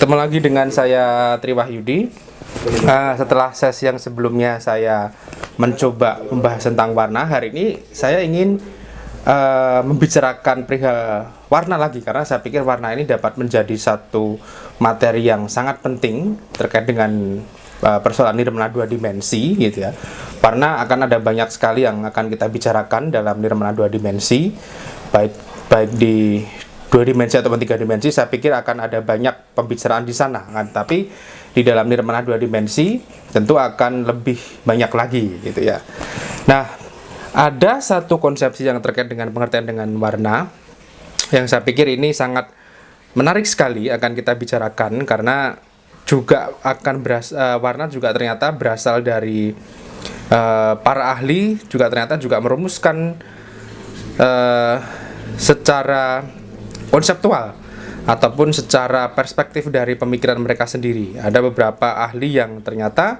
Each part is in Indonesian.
Ketemu lagi dengan saya Tri Wahyudi. Setelah sesi yang sebelumnya saya mencoba membahas tentang warna, hari ini saya ingin membicarakan perihal warna lagi, karena saya pikir warna ini dapat menjadi satu materi yang sangat penting terkait dengan persoalan nirmana dua dimensi, gitu ya. Karena akan ada banyak sekali yang akan kita bicarakan dalam nirmana dua dimensi, baik di dua dimensi ataupun tiga dimensi. Saya pikir akan ada banyak pembicaraan di sana, kan? Tapi di dalam nirmana dua dimensi tentu akan lebih banyak lagi, gitu ya. Nah, ada satu konsepsi yang terkait dengan pengertian dengan warna yang saya pikir ini sangat menarik sekali akan kita bicarakan, karena juga akan warna juga ternyata berasal dari para ahli, juga ternyata juga merumuskan secara konseptual ataupun secara perspektif dari pemikiran mereka sendiri. Ada beberapa ahli yang ternyata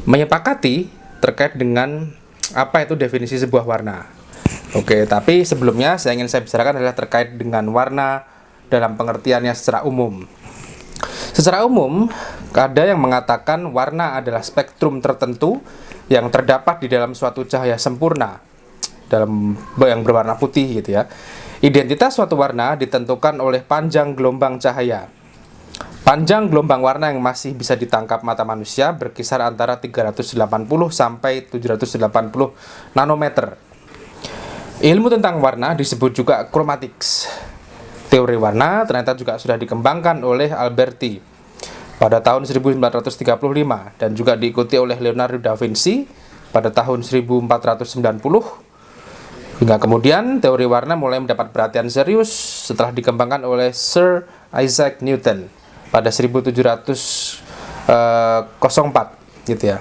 menyepakati terkait dengan apa itu definisi sebuah warna. Oke, tapi sebelumnya saya bicarakan adalah terkait dengan warna dalam pengertiannya secara umum. Secara umum, ada yang mengatakan warna adalah spektrum tertentu yang terdapat di dalam suatu cahaya sempurna yang berwarna putih, gitu ya. Identitas suatu warna ditentukan oleh panjang gelombang cahaya. Panjang gelombang warna yang masih bisa ditangkap mata manusia berkisar antara 380 sampai 780 nanometer. Ilmu tentang warna disebut juga chromatics. Teori warna ternyata juga sudah dikembangkan oleh Alberti pada tahun 1935 dan juga diikuti oleh Leonardo da Vinci pada tahun 1490. Hingga kemudian teori warna mulai mendapat perhatian serius setelah dikembangkan oleh Sir Isaac Newton pada 1704, gitu ya.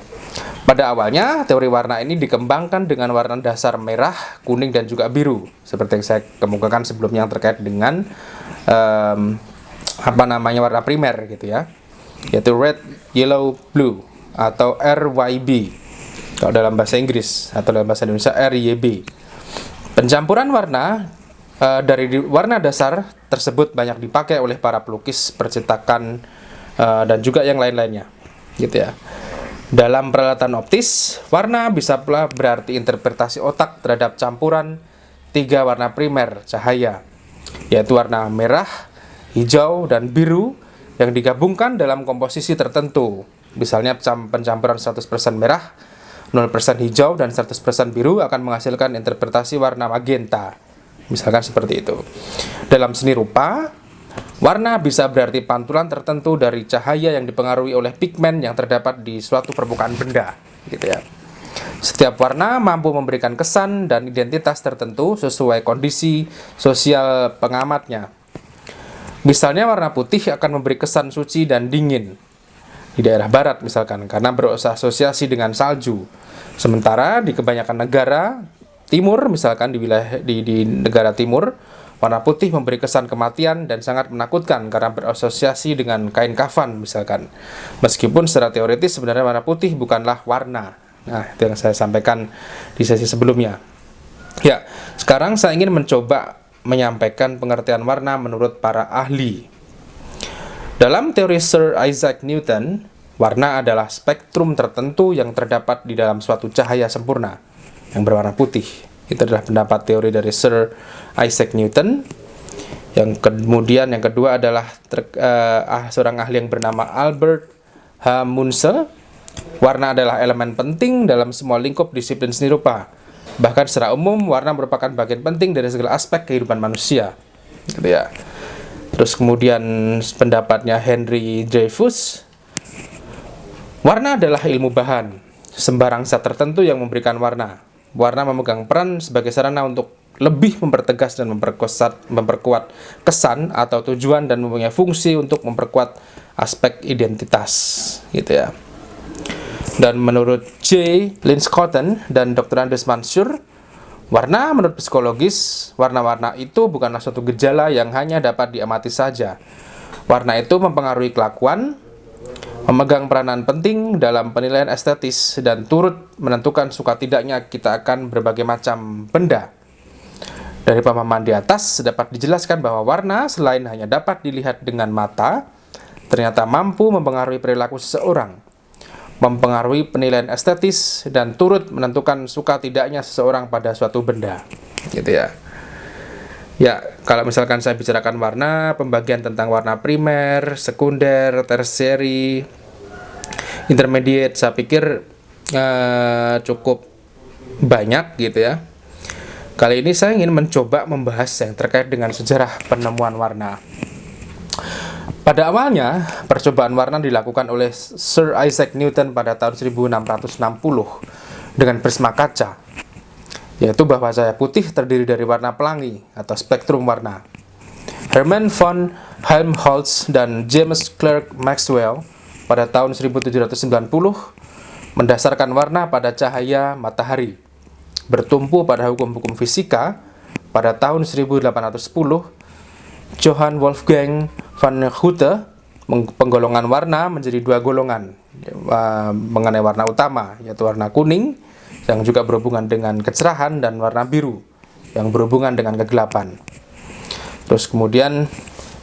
Pada awalnya teori warna ini dikembangkan dengan warna dasar merah, kuning dan juga biru, seperti yang saya kemukakan sebelumnya yang terkait dengan warna primer, gitu ya, yaitu red, yellow, blue atau RYB kalau dalam bahasa Inggris, atau dalam bahasa Indonesia RYB. Pencampuran warna dari warna dasar tersebut banyak dipakai oleh para pelukis, percetakan, dan juga yang lain-lainnya, gitu ya. Dalam peralatan optis, warna bisa pula berarti interpretasi otak terhadap campuran tiga warna primer cahaya, yaitu warna merah, hijau, dan biru yang digabungkan dalam komposisi tertentu. Misalnya pencampuran 100% merah, 0% hijau, dan 100% biru akan menghasilkan interpretasi warna magenta. Misalkan seperti itu. Dalam seni rupa, warna bisa berarti pantulan tertentu dari cahaya yang dipengaruhi oleh pigmen yang terdapat di suatu permukaan benda, gitu ya. Setiap warna mampu memberikan kesan dan identitas tertentu sesuai kondisi sosial pengamatnya. Misalnya warna putih akan memberi kesan suci dan dingin di daerah barat misalkan, karena berasosiasi dengan salju. Sementara di kebanyakan negara timur, misalkan di negara timur, warna putih memberi kesan kematian dan sangat menakutkan karena berasosiasi dengan kain kafan misalkan. Meskipun secara teoritis sebenarnya warna putih bukanlah warna. Nah, itu yang saya sampaikan di sesi sebelumnya. Ya, sekarang saya ingin mencoba menyampaikan pengertian warna menurut para ahli. Dalam teori Sir Isaac Newton, warna adalah spektrum tertentu yang terdapat di dalam suatu cahaya sempurna yang berwarna putih. Itu adalah pendapat teori dari Sir Isaac Newton. Yang kedua adalah seorang ahli yang bernama Albert H. Munsell. Warna adalah elemen penting dalam semua lingkup disiplin seni rupa. Bahkan secara umum, warna merupakan bagian penting dari segala aspek kehidupan manusia, gitu ya. Terus kemudian pendapatnya Henry Dreyfus, warna adalah ilmu bahan, sembarang zat tertentu yang memberikan warna. Warna memegang peran sebagai sarana untuk lebih mempertegas dan memperkuat kesan atau tujuan, dan mempunyai fungsi untuk memperkuat aspek identitas, gitu ya. Dan menurut J. Linschoten dan Dr. Anders Mansur, warna menurut psikologis, warna-warna itu bukanlah suatu gejala yang hanya dapat diamati saja. Warna itu mempengaruhi kelakuan, memegang peranan penting dalam penilaian estetis, dan turut menentukan suka tidaknya kita akan berbagai macam benda. Dari pemahaman di atas dapat dijelaskan bahwa warna selain hanya dapat dilihat dengan mata, ternyata mampu mempengaruhi perilaku seseorang, mempengaruhi penilaian estetis, dan turut menentukan suka tidaknya seseorang pada suatu benda, gitu ya. Ya, kalau misalkan saya bicarakan warna, pembagian tentang warna primer, sekunder, tersieri, intermediate, saya pikir cukup banyak gitu ya. Kali ini saya ingin mencoba membahas yang terkait dengan sejarah penemuan warna. Pada awalnya, percobaan warna dilakukan oleh Sir Isaac Newton pada tahun 1660 dengan prisma kaca, yaitu bahwa cahaya putih terdiri dari warna pelangi atau spektrum warna. Hermann von Helmholtz dan James Clerk Maxwell pada tahun 1790 mendasarkan warna pada cahaya matahari. Bertumpu pada hukum-hukum fisika, pada tahun 1810, Johann Wolfgang van Goethe penggolongan warna menjadi dua golongan mengenai warna utama, yaitu warna kuning yang juga berhubungan dengan kecerahan, dan warna biru yang berhubungan dengan kegelapan. Terus kemudian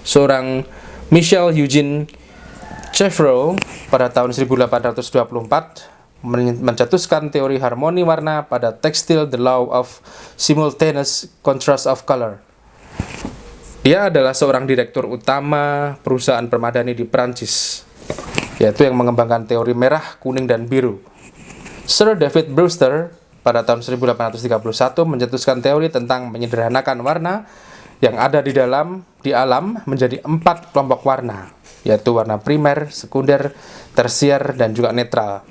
seorang Michel Eugene Chevreul pada tahun 1824 mencetuskan teori harmoni warna pada tekstil, The Law of Simultaneous Contrast of Color. Dia adalah seorang direktur utama perusahaan permadani di Prancis, yaitu yang mengembangkan teori merah, kuning, dan biru. Sir David Brewster pada tahun 1831 mencetuskan teori tentang menyederhanakan warna yang ada di alam menjadi 4 kelompok warna, yaitu warna primer, sekunder, tersier, dan juga netral.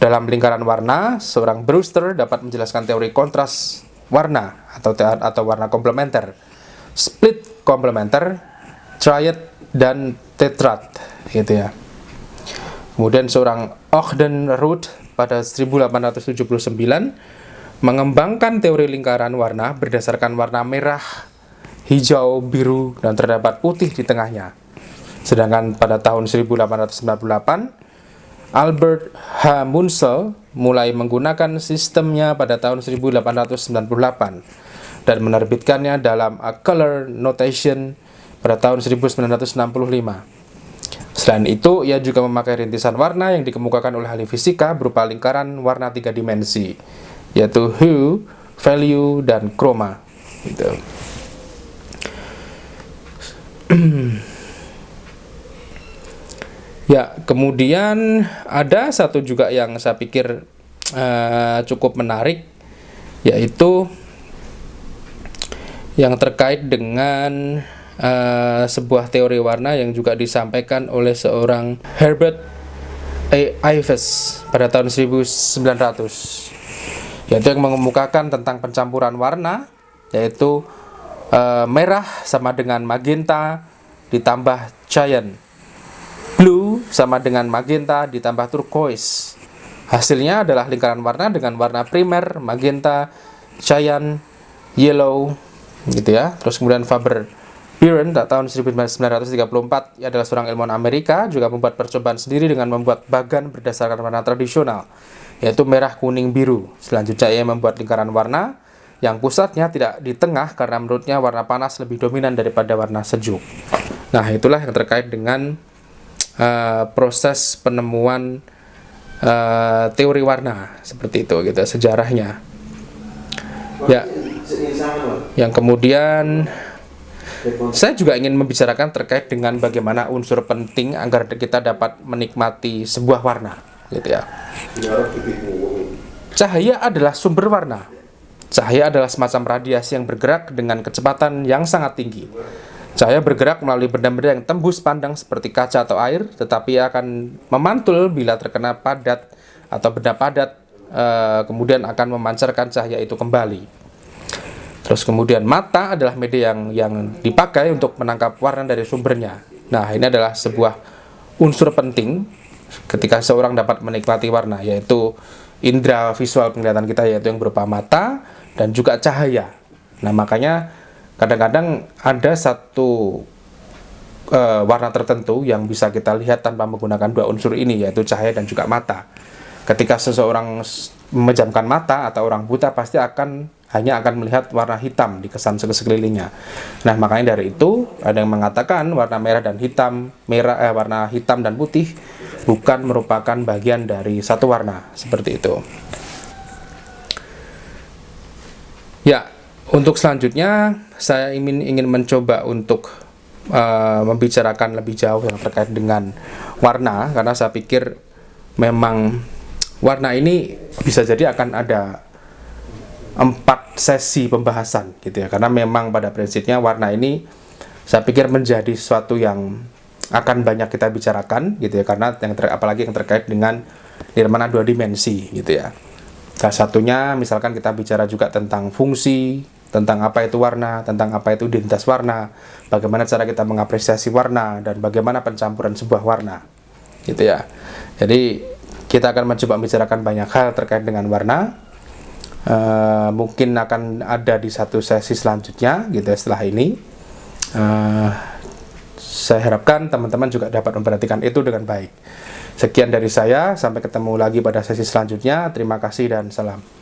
Dalam lingkaran warna, seorang Brewster dapat menjelaskan teori kontras warna atau warna komplementer, split komplementer, triad, dan tetrad, gitu ya. Kemudian seorang Ogden Root pada 1879 mengembangkan teori lingkaran warna berdasarkan warna merah, hijau, biru, dan terdapat putih di tengahnya. Sedangkan pada tahun 1898, Albert H. Munsell mulai menggunakan sistemnya pada tahun 1898 dan menerbitkannya dalam A Color Notation pada tahun 1965. Selain itu, ia juga memakai rintisan warna yang dikemukakan oleh ahli fisika berupa lingkaran warna 3 dimensi, yaitu hue, value, dan chroma. Gitu. Ya, kemudian ada satu juga yang saya pikir cukup menarik, yaitu yang terkait dengan sebuah teori warna yang juga disampaikan oleh seorang Herbert A. Ives pada tahun 1900, yaitu yang mengemukakan tentang pencampuran warna, yaitu merah sama dengan magenta ditambah cyan, blue sama dengan magenta ditambah turquoise. Hasilnya adalah lingkaran warna dengan warna primer, magenta, cyan, yellow, gitu ya. Terus kemudian Faber-Biren tahun 1934, ia adalah seorang ilmuwan Amerika, juga membuat percobaan sendiri dengan membuat bagan berdasarkan warna tradisional, yaitu merah, kuning, biru. Selanjutnya ia membuat lingkaran warna yang pusatnya tidak di tengah karena menurutnya warna panas lebih dominan daripada warna sejuk. Nah, itulah yang terkait dengan proses penemuan teori warna seperti itu gitu, sejarahnya. Ya, yang kemudian saya juga ingin membicarakan terkait dengan bagaimana unsur penting agar kita dapat menikmati sebuah warna, gitu ya. Cahaya adalah sumber warna. Cahaya adalah semacam radiasi yang bergerak dengan kecepatan yang sangat tinggi. Cahaya bergerak melalui benda-benda yang tembus pandang seperti kaca atau air, tetapi akan memantul bila terkena padat atau benda padat, kemudian akan memancarkan cahaya itu kembali. Terus kemudian mata adalah media yang dipakai untuk menangkap warna dari sumbernya. Nah, ini adalah sebuah unsur penting ketika seorang dapat menikmati warna, yaitu indera visual penglihatan kita, yaitu yang berupa mata dan juga cahaya. Nah, makanya kadang-kadang ada satu warna tertentu yang bisa kita lihat tanpa menggunakan dua unsur ini, yaitu cahaya dan juga mata. Ketika seseorang memejamkan mata atau orang buta pasti hanya akan melihat warna hitam di kesan sekelilingnya. Nah, makanya dari itu ada yang mengatakan warna merah dan hitam, warna hitam dan putih bukan merupakan bagian dari satu warna, seperti itu. Ya, untuk selanjutnya saya ingin mencoba untuk membicarakan lebih jauh yang terkait dengan warna, karena saya pikir memang warna ini bisa jadi akan ada 4 sesi pembahasan gitu ya, karena memang pada prinsipnya warna ini saya pikir menjadi sesuatu yang akan banyak kita bicarakan gitu ya, karena apalagi yang terkait dengan nirmana 2 dimensi gitu ya. Salah satunya misalkan kita bicara juga tentang fungsi, tentang apa itu warna, tentang apa itu identitas warna, bagaimana cara kita mengapresiasi warna, dan bagaimana pencampuran sebuah warna gitu ya. Jadi kita akan mencoba membicarakan banyak hal terkait dengan warna. Mungkin akan ada di satu sesi selanjutnya gitu ya, setelah ini. Saya harapkan teman-teman juga dapat memperhatikan itu dengan baik. Sekian dari saya, sampai ketemu lagi pada sesi selanjutnya. Terima kasih dan salam.